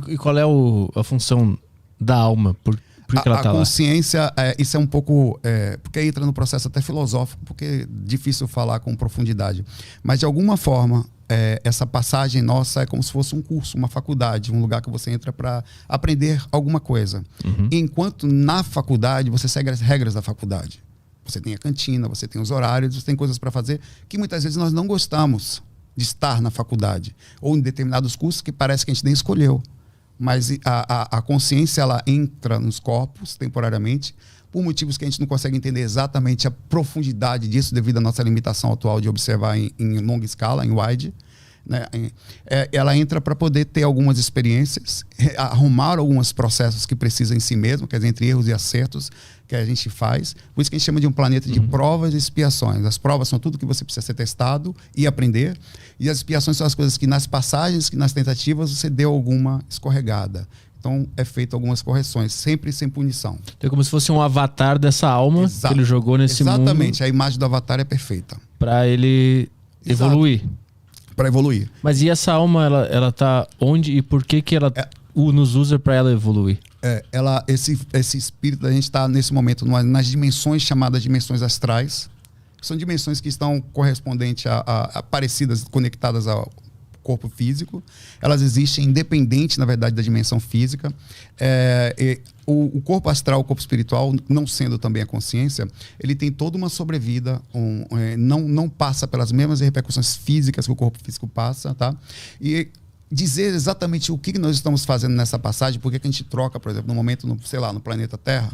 E qual é a função da alma? Por que ela tá lá? A consciência, isso é um pouco... porque entra no processo até filosófico, porque é difícil falar com profundidade. Mas, de alguma forma, essa passagem nossa é como se fosse um curso, uma faculdade, um lugar que você entra para aprender alguma coisa. Uhum. Enquanto na faculdade, você segue as regras da faculdade. Você tem a cantina, você tem os horários, você tem coisas para fazer que muitas vezes nós não gostamos de estar na faculdade. Ou em determinados cursos que parece que a gente nem escolheu. Mas a consciência, ela entra nos corpos temporariamente por motivos que a gente não consegue entender exatamente a profundidade disso devido à nossa limitação atual de observar em longa escala, em wide. Né? Ela entra para poder ter algumas experiências, arrumar alguns processos que precisa em si mesmo, quer dizer, entre erros e acertos que a gente faz. Por isso que a gente chama de um planeta de provas e expiações. As provas são tudo que você precisa ser testado e aprender, e as expiações são as coisas que nas passagens, que nas tentativas você deu alguma escorregada. Então é feito algumas correções, sempre sem punição. Então é como se fosse um avatar dessa alma que ele jogou nesse mundo. Exatamente, a imagem do avatar é perfeita. Para ele evoluir. Para evoluir. Mas e essa alma, ela tá onde e por que ela nos usa para ela evoluir? Esse espírito, a gente está nesse momento nas dimensões chamadas dimensões astrais. São dimensões que estão correspondentes a parecidas, conectadas ao corpo físico. Elas existem independente, na verdade, da dimensão física. O corpo astral, o corpo espiritual, não sendo também a consciência, ele tem toda uma sobrevida, não passa pelas mesmas repercussões físicas que o corpo físico passa, tá? E dizer exatamente o que nós estamos fazendo nessa passagem, por que a gente troca, por exemplo, no momento, no planeta Terra,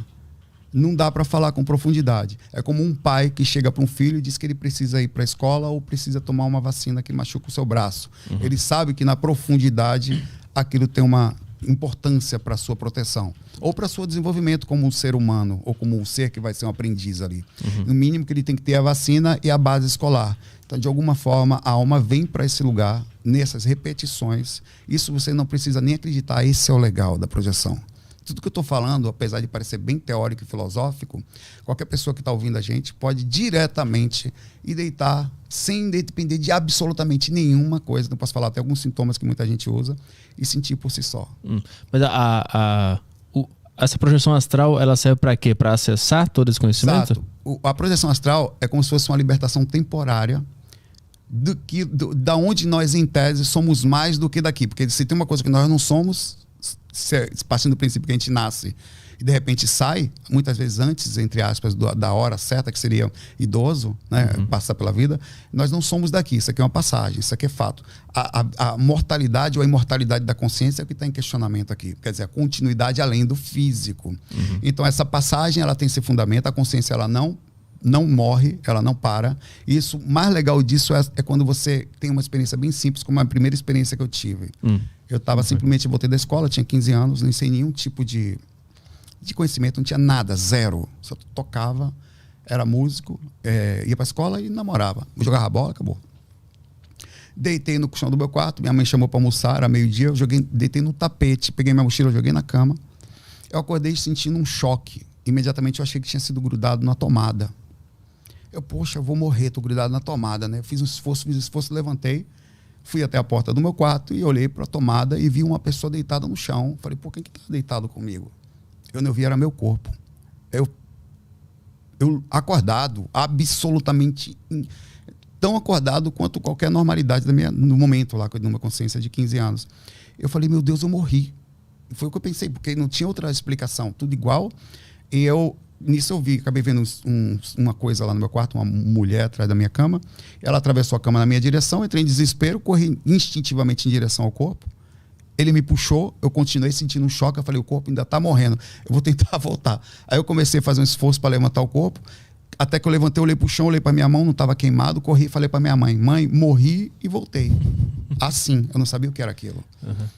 não dá para falar com profundidade. É como um pai que chega para um filho e diz que ele precisa ir para a escola ou precisa tomar uma vacina que machuca o seu braço. Uhum. Ele sabe que na profundidade aquilo tem uma importância para a sua proteção ou para o seu desenvolvimento como um ser humano ou como um ser que vai ser um aprendiz ali. Uhum. No mínimo que ele tem que ter a vacina e a base escolar. Então, de alguma forma, a alma vem para esse lugar, nessas repetições. Isso você não precisa nem acreditar, esse é o legal da projeção. Tudo que eu estou falando, apesar de parecer bem teórico e filosófico, qualquer pessoa que está ouvindo a gente pode diretamente ir deitar sem depender de absolutamente nenhuma coisa. Não posso falar até alguns sintomas que muita gente usa e sentir por si só. Mas essa projeção astral, ela serve para quê? Para acessar todo esse conhecimento? Exato. A projeção astral é como se fosse uma libertação temporária da onde nós, em tese, somos mais do que daqui. Porque se tem uma coisa que nós não somos, partindo do princípio que a gente nasce e de repente sai, muitas vezes antes, entre aspas, da hora certa, que seria idoso, né, passar pela vida, nós não somos daqui. Isso aqui é uma passagem, isso aqui é fato. A mortalidade ou a imortalidade da consciência é o que está em questionamento aqui. Quer dizer, a continuidade além do físico. Então, essa passagem, ela tem esse fundamento, a consciência, ela não morre, ela não para. E isso, o mais legal disso é quando você tem uma experiência bem simples, como a primeira experiência que eu tive. Eu estava simplesmente, voltei da escola, tinha 15 anos, não sei nenhum tipo de conhecimento, não tinha nada, zero. Só tocava, era músico, ia para a escola e namorava. Jogava bola, acabou. Deitei no chão do meu quarto, minha mãe chamou para almoçar, era meio-dia, deitei no tapete, peguei minha mochila, joguei na cama. Eu acordei sentindo um choque. Imediatamente eu achei que tinha sido grudado na tomada. Eu vou morrer, tô grudado na tomada, né? Fiz um esforço, levantei, fui até a porta do meu quarto e olhei para a tomada e vi uma pessoa deitada no chão. Falei, quem que tá deitado comigo? Eu não vi, era meu corpo. Eu acordado, absolutamente tão acordado quanto qualquer normalidade no momento lá, numa consciência de 15 anos. Eu falei, meu Deus, eu morri. Foi o que eu pensei, porque não tinha outra explicação, tudo igual. E nisso eu acabei vendo uma coisa lá no meu quarto, uma mulher atrás da minha cama. Ela atravessou a cama na minha direção, entrei em desespero, corri instintivamente em direção ao corpo. Ele me puxou, eu continuei sentindo um choque, eu falei, o corpo ainda está morrendo, eu vou tentar voltar. Aí eu comecei a fazer um esforço para levantar o corpo, até que eu levantei, olhei para o chão, olhei para minha mão, não estava queimado, corri e falei para minha mãe, morri e voltei. Assim, eu não sabia o que era aquilo.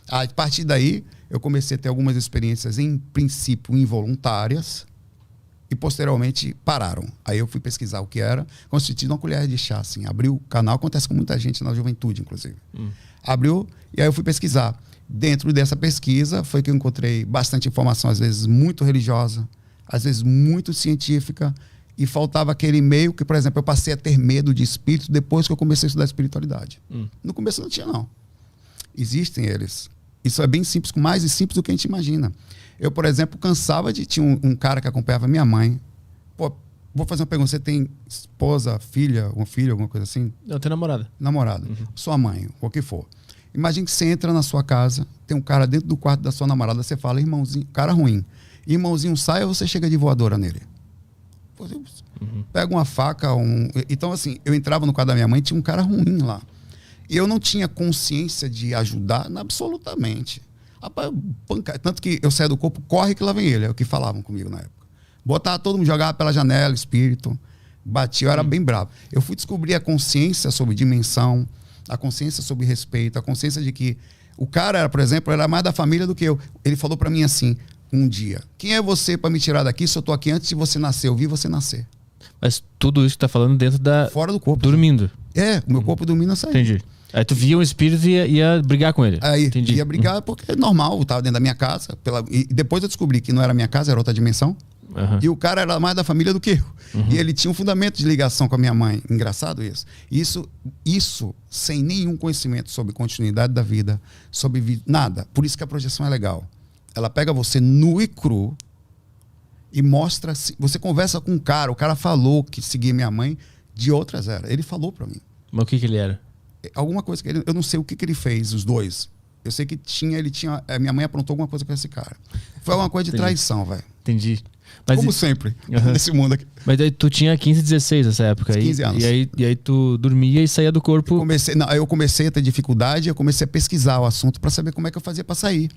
A partir daí, eu comecei a ter algumas experiências, em princípio, involuntárias, e posteriormente pararam. Aí eu fui pesquisar o que era, constituindo uma colher de chá, assim, abriu o canal, acontece com muita gente na juventude, inclusive. Abriu, e aí eu fui pesquisar. Dentro dessa pesquisa foi que eu encontrei bastante informação, às vezes muito religiosa, às vezes muito científica, e faltava aquele meio que, por exemplo, eu passei a ter medo de espíritos depois que eu comecei a estudar espiritualidade. No começo não tinha, não. Existem eles. Isso é bem simples, mais simples do que a gente imagina. Eu, por exemplo, cansava de... Tinha um cara que acompanhava minha mãe. Pô, vou fazer uma pergunta. Você tem esposa, filha, uma filha, alguma coisa assim? Eu tenho namorada. Namorada. Sua mãe, o que for. Imagine que você entra na sua casa, tem um cara dentro do quarto da sua namorada, você fala, irmãozinho, cara ruim. Irmãozinho sai ou você chega de voadora nele? Pega uma faca, Então, assim, eu entrava no quarto da minha mãe, tinha um cara ruim lá. E eu não tinha consciência de ajudar absolutamente. Rapaz, tanto que eu saía do corpo, corre que lá vem ele, é o que falavam comigo na época. Botava todo mundo, jogava pela janela, espírito, batia, eu era bem bravo. Eu fui descobrir a consciência sobre dimensão, a consciência sobre respeito, a consciência de que o cara era, por exemplo, era mais da família do que eu. Ele falou pra mim assim, um dia, quem é você pra me tirar daqui se eu tô aqui antes de você nascer? Eu vi você nascer. Mas tudo isso que tá falando dentro da... Fora do corpo. Dormindo. O meu corpo dormindo, eu saí. Entendi. Aí tu via um espírito e ia brigar com ele. Aí Entendi. ia brigar porque é normal, eu tava dentro da minha casa. E depois eu descobri que não era minha casa, era outra dimensão. E o cara era mais da família do que eu. E ele tinha um fundamento de ligação com a minha mãe. Engraçado isso. Isso sem nenhum conhecimento sobre continuidade da vida, sobre nada. Por isso que a projeção é legal. Ela pega você nu e cru e mostra... Você conversa com um cara, o cara falou que seguia minha mãe de outras eras. Ele falou pra mim. Mas o que ele era? Alguma coisa que eu não sei o que ele fez, os dois. Eu sei que minha mãe aprontou alguma coisa com esse cara. Foi alguma coisa de traição, velho. Entendi. Mas como sempre, nesse mundo aqui. Mas daí tu tinha 15, 16 nessa época aí. 15 anos. E aí tu dormia e saía do corpo. Eu comecei a ter dificuldade, eu comecei a pesquisar o assunto pra saber como é que eu fazia pra sair.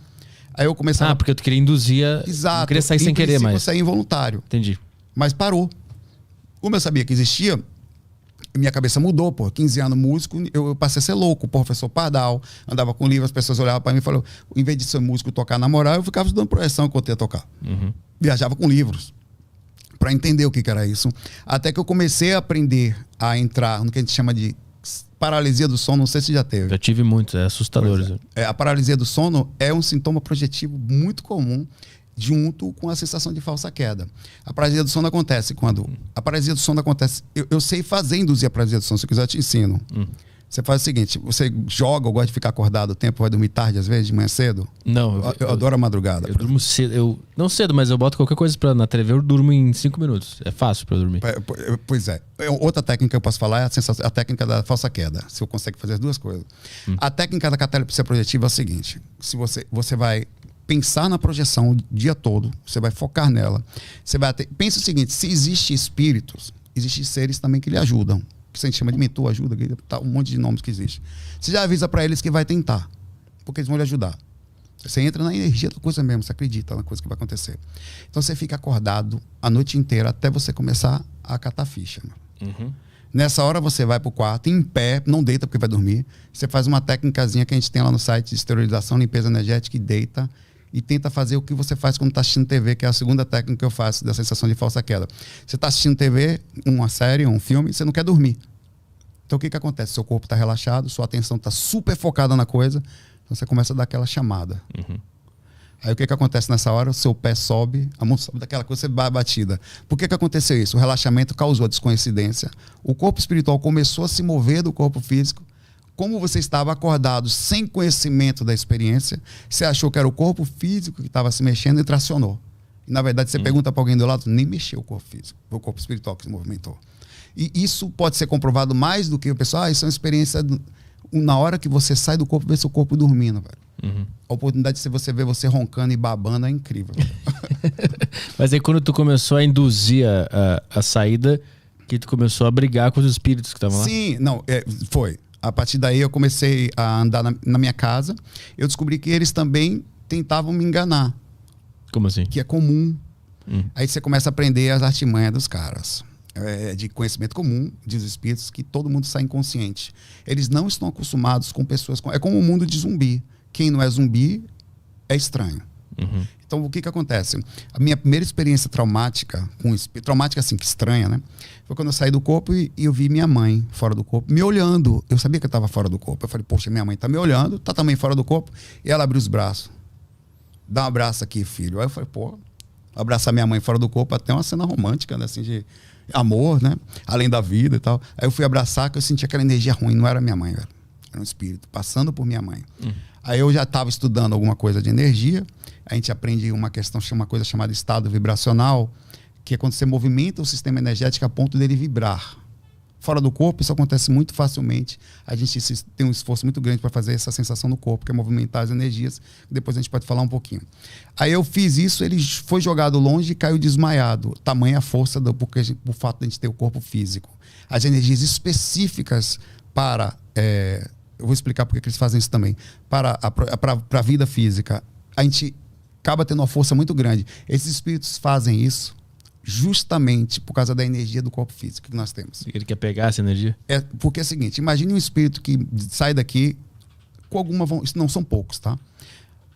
Aí eu comecei porque tu queria induzir Exato. Não queria sair sem querer mais. Eu saí involuntário. Entendi. Mas parou. Como eu sabia que existia, minha cabeça mudou, pô. 15 anos músico, eu passei a ser louco. Professor Pardal, andava com livro, as pessoas olhavam pra mim e falavam, em vez de ser músico e tocar na moral, eu ficava estudando projeção enquanto ia tocar. Viajava com livros para entender o que era isso. Até que eu comecei a aprender a entrar no que a gente chama de paralisia do sono, não sei se já teve. Já tive muitos, é assustador. A paralisia do sono é um sintoma projetivo muito comum junto com a sensação de falsa queda. A paralisia do sono acontece quando... A paralisia do sono acontece... Eu sei fazer induzir a paralisia do sono, se eu quiser eu te ensino. Você faz o seguinte, você joga ou gosta de ficar acordado o tempo, vai dormir tarde às vezes, de manhã cedo? Não. Eu adoro a madrugada. Eu durmo cedo. Não cedo, mas eu boto qualquer coisa na TV, eu durmo em 5 minutos. É fácil pra eu dormir. Pois é. Outra técnica que eu posso falar é a técnica da falsa queda. Se eu consegue fazer as duas coisas. A técnica da catalepsia projetiva é a seguinte. Se você vai pensar na projeção o dia todo, você vai focar nela. Pensa o seguinte, se existem espíritos, existem seres também que lhe ajudam. Que a gente chama de mentor, ajuda, um monte de nomes que existe. Você já avisa para eles que vai tentar, porque eles vão lhe ajudar. Você entra na energia da coisa mesmo, você acredita na coisa que vai acontecer. Então você fica acordado a noite inteira até você começar a catar ficha. Nessa hora você vai pro quarto, em pé, não deita porque vai dormir. Você faz uma técnicazinha que a gente tem lá no site de esterilização, limpeza energética, e deita e tenta fazer o que você faz quando está assistindo TV, que é a segunda técnica que eu faço da sensação de falsa queda. Você está assistindo TV, uma série, um filme, você não quer dormir. Então o que acontece? Seu corpo está relaxado, sua atenção está super focada na coisa, então você começa a dar aquela chamada. Aí o que acontece nessa hora? O seu pé sobe, a mão sobe daquela coisa, você vai batida. Por que aconteceu isso? O relaxamento causou a descoincidência. O corpo espiritual começou a se mover do corpo físico. Como você estava acordado sem conhecimento da experiência, você achou que era o corpo físico que estava se mexendo e tracionou. E, na verdade, você pergunta para alguém do lado, nem mexeu o corpo físico, foi o corpo espiritual que se movimentou. E isso pode ser comprovado mais do que o pessoal, isso é uma experiência... Na hora que você sai do corpo, vê seu corpo dormindo, velho. A oportunidade de você ver você roncando e babando é incrível. Mas aí quando tu começou a induzir a saída, que tu começou a brigar com os espíritos que estavam lá? Sim, não, foi. A partir daí eu comecei a andar na minha casa. Eu descobri que eles também tentavam me enganar. Como assim? Que é comum. Aí você começa a aprender as artimanhas dos caras. De conhecimento comum, diz os espíritos, que todo mundo sai inconsciente. Eles não estão acostumados com pessoas... É como o mundo de zumbi. Quem não é zumbi é estranho. Então, o que acontece? A minha primeira experiência traumática, traumática assim, que estranha, né? Foi quando eu saí do corpo e eu vi minha mãe fora do corpo, me olhando. Eu sabia que eu estava fora do corpo. Eu falei, poxa, minha mãe está me olhando, está também fora do corpo. E ela abriu os braços. Dá um abraço aqui, filho. Aí eu falei, pô, abraçar minha mãe fora do corpo, até uma cena romântica, né? Assim, de amor, né? Além da vida e tal. Aí eu fui abraçar, que eu senti aquela energia ruim. Não era minha mãe, velho. Era um espírito passando por minha mãe. Aí eu já estava estudando alguma coisa de energia. A gente aprende uma coisa chamada estado vibracional, que é quando você movimenta o sistema energético a ponto dele vibrar. Fora do corpo, isso acontece muito facilmente. A gente tem um esforço muito grande para fazer essa sensação no corpo, que é movimentar as energias. Depois a gente pode falar um pouquinho. Aí eu fiz isso, ele foi jogado longe e caiu desmaiado. Tamanha a força por fato de a gente ter o corpo físico. As energias específicas para... eu vou explicar porque que eles fazem isso também. Para a vida física, a gente acaba tendo uma força muito grande. Esses espíritos fazem isso justamente por causa da energia do corpo físico que nós temos. Ele quer pegar essa energia? Porque é o seguinte, imagine um espírito que sai daqui com alguma... Isso não são poucos, tá?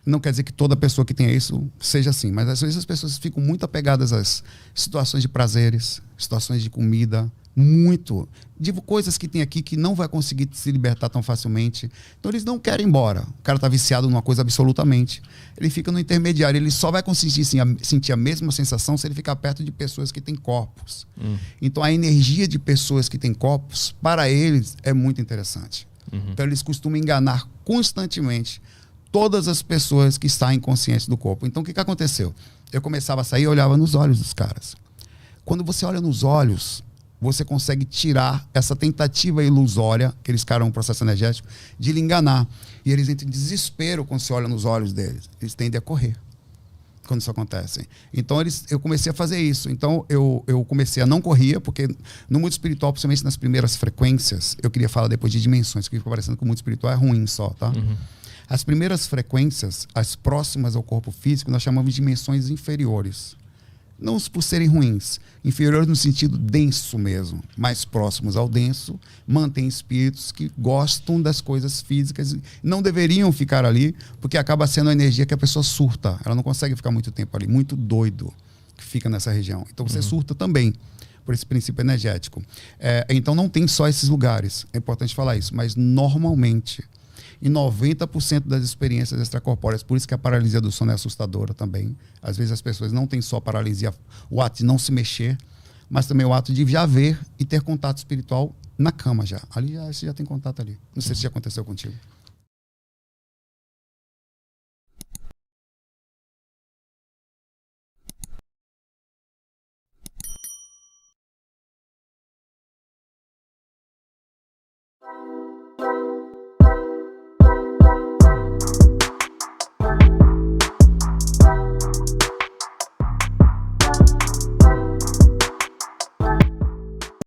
Não quer dizer que toda pessoa que tenha isso seja assim, mas às vezes as pessoas ficam muito apegadas às situações de prazeres, situações de comida, muito. De coisas que tem aqui que não vai conseguir se libertar tão facilmente. Então eles não querem ir embora. O cara está viciado numa coisa absolutamente. Ele fica no intermediário. Ele só vai conseguir sentir a mesma sensação se ele ficar perto de pessoas que têm corpos. Então a energia de pessoas que têm corpos, para eles, é muito interessante. Então eles costumam enganar constantemente todas as pessoas que saem conscientes do corpo. Então o que aconteceu? Eu começava a sair e olhava nos olhos dos caras. Quando você olha nos olhos, você consegue tirar essa tentativa ilusória, que eles caram um processo energético, de lhe enganar. E eles entram em desespero quando você olha nos olhos deles. Eles tendem a correr quando isso acontece. Então eu comecei a fazer isso. Então eu comecei a não correr, porque no mundo espiritual, principalmente nas primeiras frequências, eu queria falar depois de dimensões, que fica parecendo que o mundo espiritual é ruim só, tá? As primeiras frequências, as próximas ao corpo físico, nós chamamos de dimensões inferiores. Não por serem ruins, inferiores no sentido denso mesmo, mais próximos ao denso, mantém espíritos que gostam das coisas físicas, não deveriam ficar ali, porque acaba sendo a energia que a pessoa surta, ela não consegue ficar muito tempo ali, muito doido que fica nessa região. Então você surta também, por esse princípio energético. Então não tem só esses lugares, é importante falar isso, mas normalmente, em 90% das experiências extracorpóreas, por isso que a paralisia do sono é assustadora também. Às vezes as pessoas não têm só paralisia, o ato de não se mexer, mas também o ato de já ver e ter contato espiritual na cama já. Ali você já tem contato ali. Não sei se já aconteceu contigo.